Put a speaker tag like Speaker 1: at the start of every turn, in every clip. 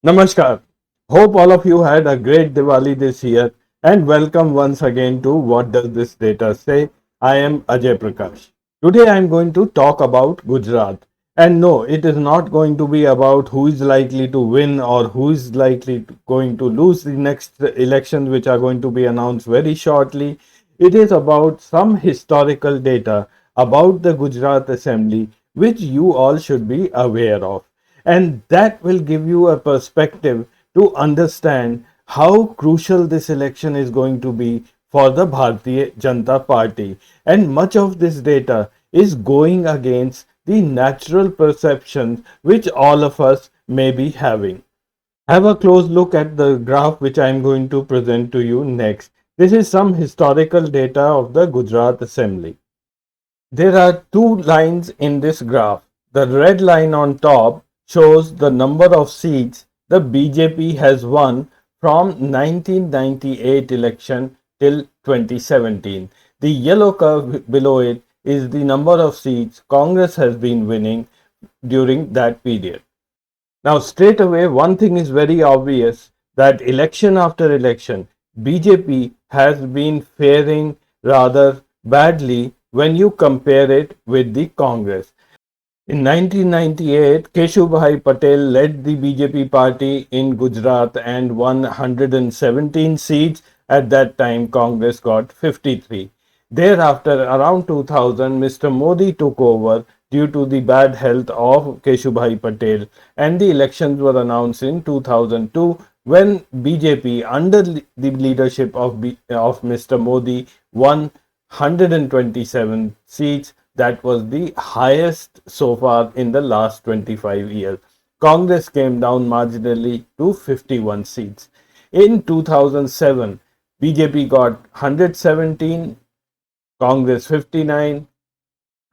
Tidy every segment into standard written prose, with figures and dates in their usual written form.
Speaker 1: Namaskar. Hope all of you had a great Diwali this year and welcome once again to What Does This Data Say? I am Ajay Prakash. Today I am going to talk about Gujarat. And no, it is not going to be about who is likely to win or who is going to lose the next elections, which are going to be announced very shortly. It is about some historical data about the Gujarat Assembly, which you all should be aware of, and that will give you a perspective to understand how crucial this election is going to be for the Bharatiya Janata Party. And much of this data is going against the natural perceptions which all of us may be having. Have a close look at the graph which I am going to present to you next. This is some historical data of the Gujarat Assembly. There are two lines in this graph. The red line on top shows the number of seats the BJP has won from 1998 election till 2017. The yellow curve below it is the number of seats Congress has been winning during that period. Now, straight away, one thing is very obvious, that election after election, BJP has been faring rather badly when you compare it with the Congress. In 1998, Keshubhai Patel led the BJP party in Gujarat and won 117 seats. At that time, Congress got 53. Thereafter, around 2000, Mr. Modi took over due to the bad health of Keshubhai Patel, and the elections were announced in 2002 when BJP, under the leadership of Mr. Modi, won 127 seats. That was the highest so far in the last 25 years. Congress came down marginally to 51 seats. In 2007, BJP got 117, Congress 59,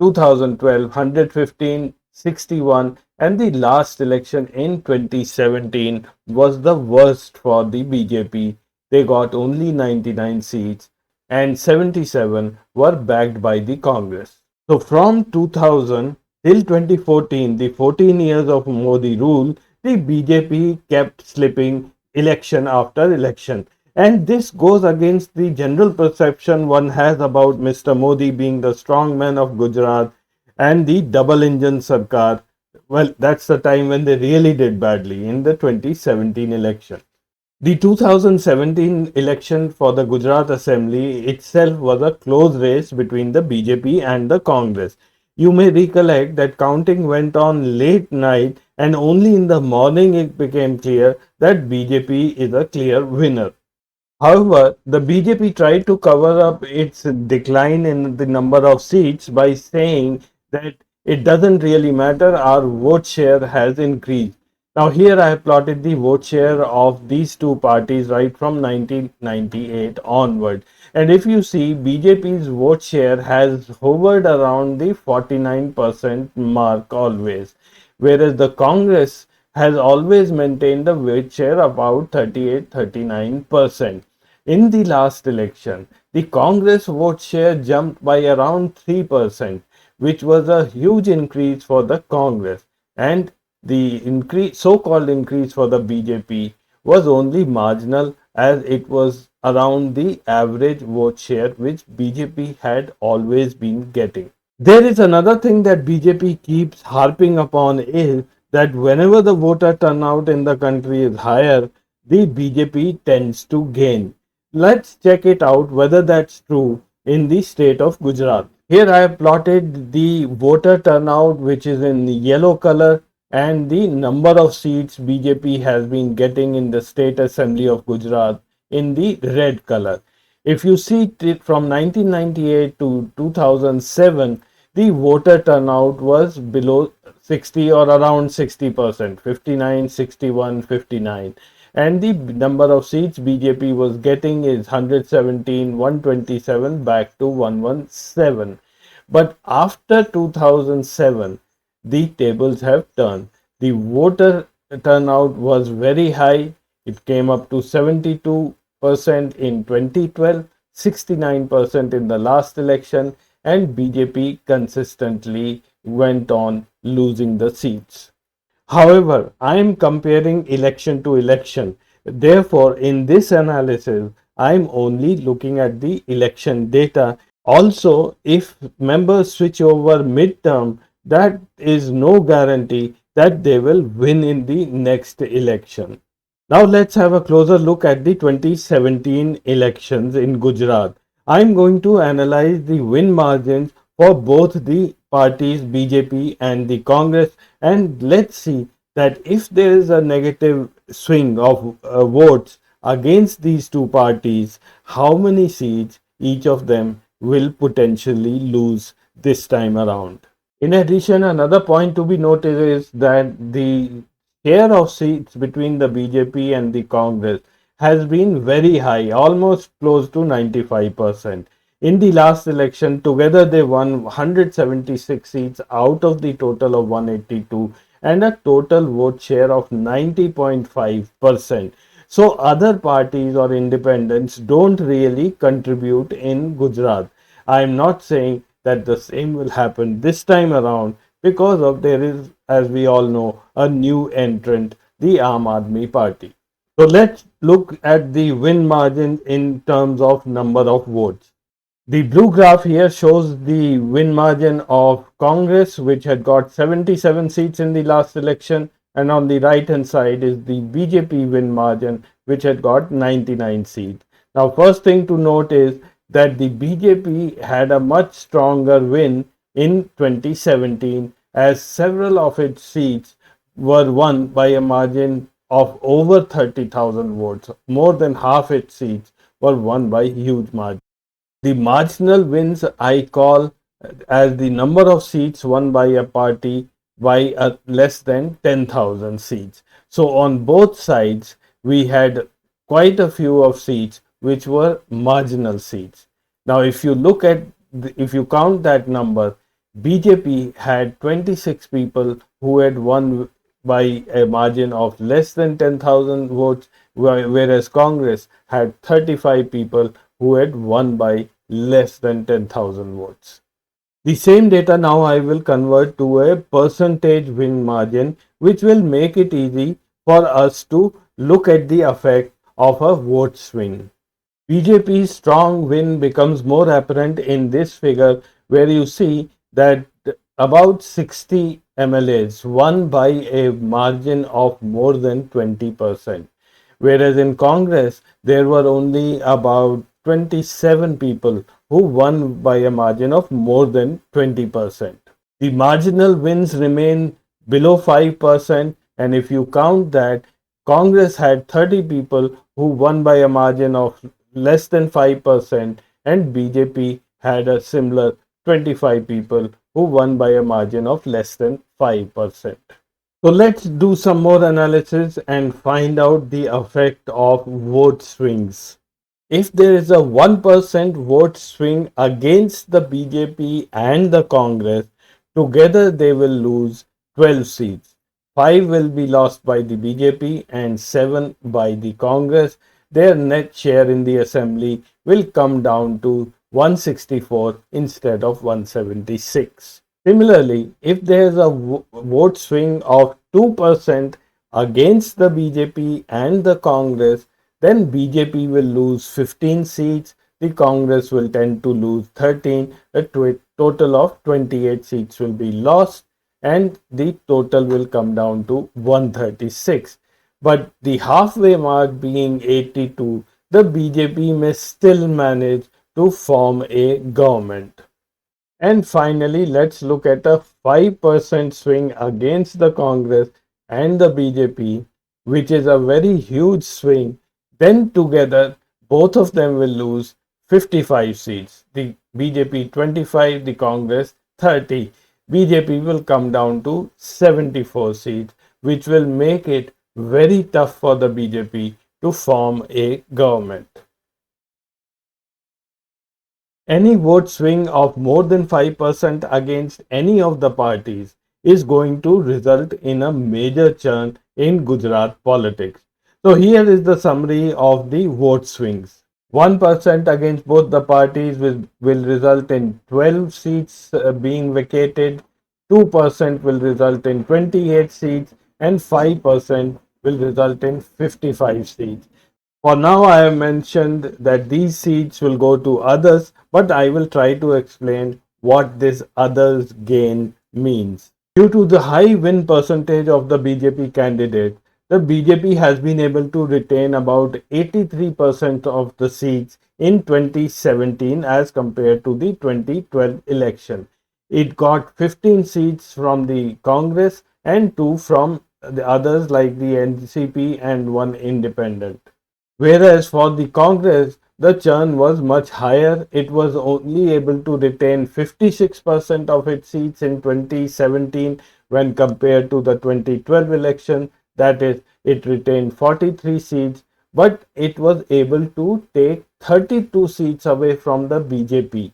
Speaker 1: 2012 115, 61, and the last election in 2017 was the worst for the BJP. They got only 99 seats and 77 were backed by the Congress. So from 2000 till 2014, the 14 years of Modi rule, the BJP kept slipping election after election. And this goes against the general perception one has about Mr. Modi being the strong man of Gujarat and the double-engine-sarkar. Well, that's the time when they really did badly in the 2017 election. The 2017 election for the Gujarat Assembly itself was a close race between the BJP and the Congress. You may recollect that counting went on late night and only in the morning it became clear that BJP is a clear winner. However, the BJP tried to cover up its decline in the number of seats by saying that it doesn't really matter, our vote share has increased. Now, here I have plotted the vote share of these two parties right from 1998 onward. And if you see, BJP's vote share has hovered around the 49% mark always, whereas the Congress has always maintained a vote share about 38-39%. In the last election, the Congress vote share jumped by around 3%, which was a huge increase for the Congress, and the so-called increase for the BJP was only marginal, as it was around the average vote share which BJP had always been getting. There is another thing that BJP keeps harping upon, is that whenever the voter turnout in the country is higher, the BJP tends to gain. Let's check it out whether that's true in the state of Gujarat. Here I have plotted the voter turnout, which is in yellow color, and the number of seats BJP has been getting in the State Assembly of Gujarat in the red color. If you see it from 1998 to 2007, the voter turnout was below 60 or around 60%, 59, 61, 59. And the number of seats BJP was getting is 117, 127 back to 117. But after 2007, the tables have turned. The voter turnout was very high. It came up to 72% in 2012, 69% in the last election, and BJP consistently went on losing the seats. However, I am comparing election to election. Therefore, in this analysis, I am only looking at the election data. Also, if members switch over midterm, that is no guarantee that they will win in the next election. Now let's have a closer look at the 2017 elections in Gujarat. I'm going to analyze the win margins for both the parties BJP and the Congress, and let's see that if there is a negative swing of votes against these two parties, how many seats each of them will potentially lose this time around. In addition, another point to be noted is that the share of seats between the BJP and the Congress has been very high, almost close to 95%. In the last election, together they won 176 seats out of the total of 182 and a total vote share of 90.5%. So, other parties or independents don't really contribute in Gujarat. I am not saying that the same will happen this time around because of there is, as we all know, a new entrant, the Aam Aadmi Party. So let's look at the win margin in terms of number of votes. The blue graph here shows the win margin of Congress, which had got 77 seats in the last election, and on the right hand side is the BJP win margin, which had got 99 seats. Now, first thing to note is that the BJP had a much stronger win in 2017, as several of its seats were won by a margin of over 30,000 votes. More than half its seats were won by huge margins. The marginal wins I call as the number of seats won by a party by less than 10,000 seats. So on both sides, we had quite a few of seats which were marginal seats. Now, if you look at, if you count that number, BJP had 26 people who had won by a margin of less than 10,000 votes, whereas Congress had 35 people who had won by less than 10,000 votes. The same data now I will convert to a percentage win margin, which will make it easy for us to look at the effect of a vote swing. BJP's strong win becomes more apparent in this figure, where you see that about 60 MLAs won by a margin of more than 20%, whereas in Congress there were only about 27 people who won by a margin of more than 20%. The marginal wins remain below 5%, and if you count that, Congress had 30 people who won by a margin of less than 5%, and BJP had a similar 25 people who won by a margin of less than 5%. So let's do some more analysis and find out the effect of vote swings. If there is a 1% vote swing against the BJP and the Congress, together they will lose 12 seats. 5 will be lost by the BJP and 7 by the Congress. Their net share in the assembly will come down to 164 instead of 176. Similarly, if there is a vote swing of 2% against the BJP and the Congress, then BJP will lose 15 seats, the Congress will tend to lose 13, a total of 28 seats will be lost, and the total will come down to 136. But the halfway mark being 82, the BJP may still manage to form a government. And finally, let's look at a 5% swing against the Congress and the BJP, which is a very huge swing. Then together, both of them will lose 55 seats. The BJP 25, the Congress 30. BJP will come down to 74 seats, which will make it very tough for the BJP to form a government. Any vote swing of more than 5% against any of the parties is going to result in a major churn in Gujarat politics. So here is the summary of the vote swings. 1% against both the parties will result in 12 seats being vacated. 2% will result in 28 seats. and 5% will result in 55 seats. For now, I have mentioned that these seats will go to others, but I will try to explain what this others gain means. Due to the high win percentage of the BJP candidate, the BJP has been able to retain about 83% of the seats in 2017 as compared to the 2012 election. It got 15 seats from the Congress and 2 from the others like the NCP and 1 independent. Whereas for the Congress, the churn was much higher. It was only able to retain 56% of its seats in 2017 when compared to the 2012 election. That is, it retained 43 seats, but it was able to take 32 seats away from the BJP.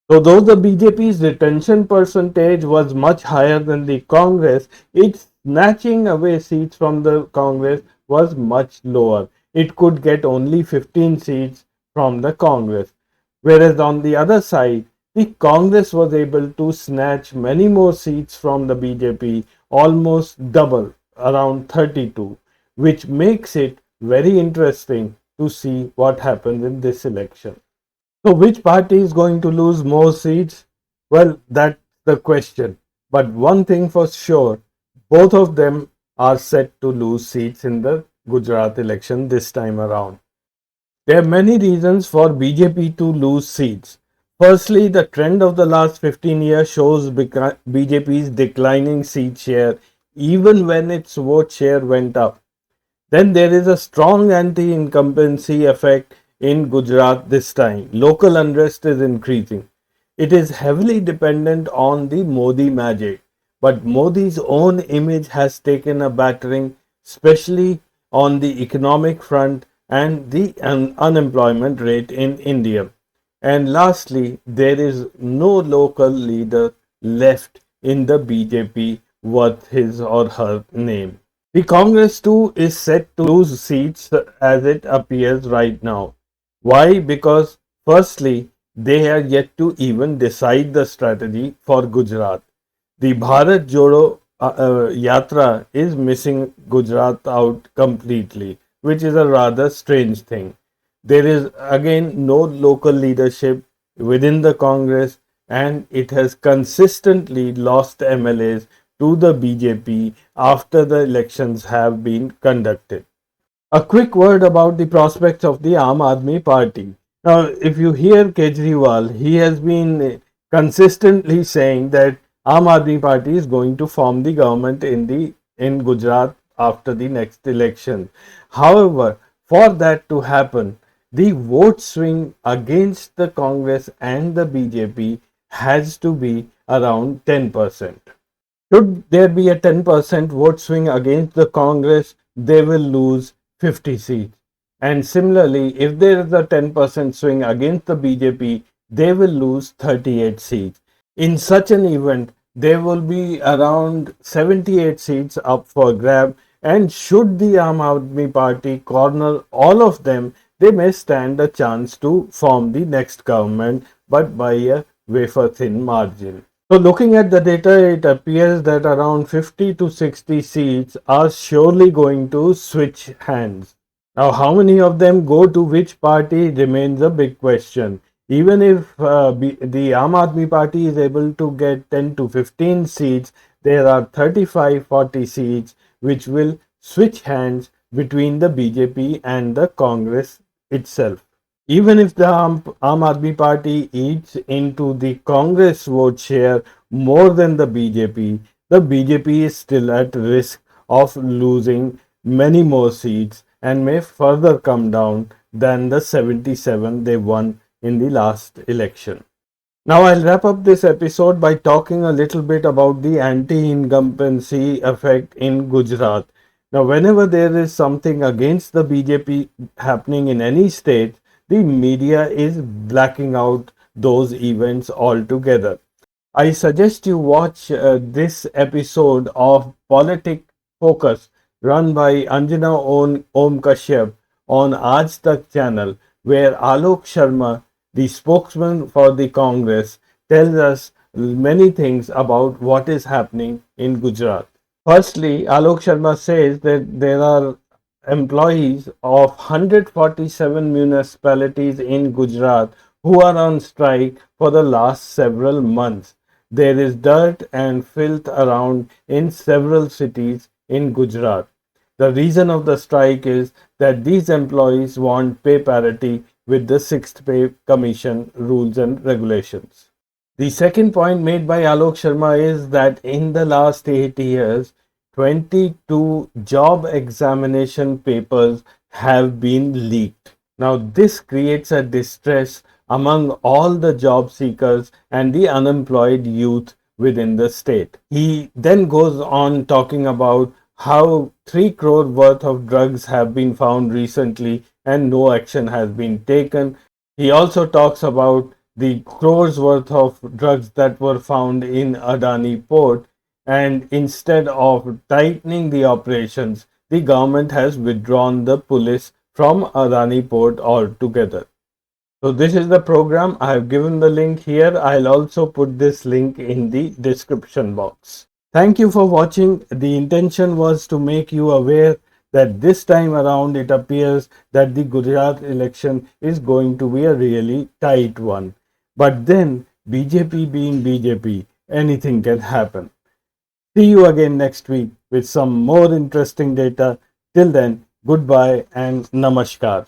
Speaker 1: So though the BJP's retention percentage was much higher than the Congress, its snatching away seats from the Congress was much lower. It could get only 15 seats from the Congress. Whereas on the other side, the Congress was able to snatch many more seats from the BJP, almost double, around 32, which makes it very interesting to see what happens in this election. So, which party is going to lose more seats? Well, that's the question. But one thing for sure, both of them are set to lose seats in the Gujarat election this time around. There are many reasons for BJP to lose seats. Firstly, the trend of the last 15 years shows BJP's declining seat share even when its vote share went up. Then there is a strong anti incumbency effect in Gujarat this time. Local unrest is increasing. It is heavily dependent on the Modi magic, but Modi's own image has taken a battering, especially on the economic front and the unemployment rate in India. And lastly, there is no local leader left in the BJP worth his or her name. The Congress too is set to lose seats as it appears right now. Why? Because firstly, they are yet to even decide the strategy for Gujarat. The Bharat Jodo Yatra is missing Gujarat out completely, which is a rather strange thing. There is again no local leadership within the Congress, and it has consistently lost MLAs to the BJP after the elections have been conducted. A quick word about the prospects of the Aam Aadmi Party. Now, if you hear Kejriwal, he has been consistently saying that Aam Aadmi Party is going to form the government in Gujarat after the next election. However, for that to happen, the vote swing against the Congress and the BJP has to be around 10%. Should there be a 10% vote swing against the Congress, they will lose 50 seats. And similarly, if there is a 10% swing against the BJP, they will lose 38 seats. In such an event, there will be around 78 seats up for grab. And should the Aam Aadmi Party corner all of them, they may stand a chance to form the next government, but by a wafer thin margin. So looking at the data, it appears that around 50 to 60 seats are surely going to switch hands. Now, how many of them go to which party remains a big question. Even if the Aam Aadmi Party is able to get 10 to 15 seats, there are 35-40 seats which will switch hands between the BJP and the Congress itself. Even if the Aam Aadmi Party eats into the Congress vote share more than the BJP is still at risk of losing many more seats and may further come down than the 77 they won in the last election. Now I'll wrap up this episode by talking a little bit about the anti-incumbency effect in Gujarat. Now whenever there is something against the BJP happening in any state, the media is blacking out those events altogether. I suggest you watch this episode of Politic Focus run by Anjana Om Kashyap on Aaj Tak channel, where Alok Sharma, the spokesman for the Congress, tells us many things about what is happening in Gujarat. Firstly, Alok Sharma says that there are employees of 147 municipalities in Gujarat who are on strike for the last several months. There is dirt and filth around in several cities in Gujarat. The reason of the strike is that these employees want pay parity with the Sixth Pay Commission rules and regulations. The second point made by Alok Sharma is that in the last 8 years, 22 job examination papers have been leaked. Now, this creates a distress among all the job seekers and the unemployed youth within the state. He then goes on talking about how 3 crore worth of drugs have been found recently and no action has been taken. He also talks about the crores worth of drugs that were found in Adani port, and instead of tightening the operations, the government has withdrawn the police from Adani port altogether. So this is the program. I have given the link here. I'll also put this link in the description box. Thank you for watching. The intention was to make you aware that this time around it appears that the Gujarat election is going to be a really tight one. But then BJP being BJP, anything can happen. See you again next week with some more interesting data. Till then, goodbye and namaskar.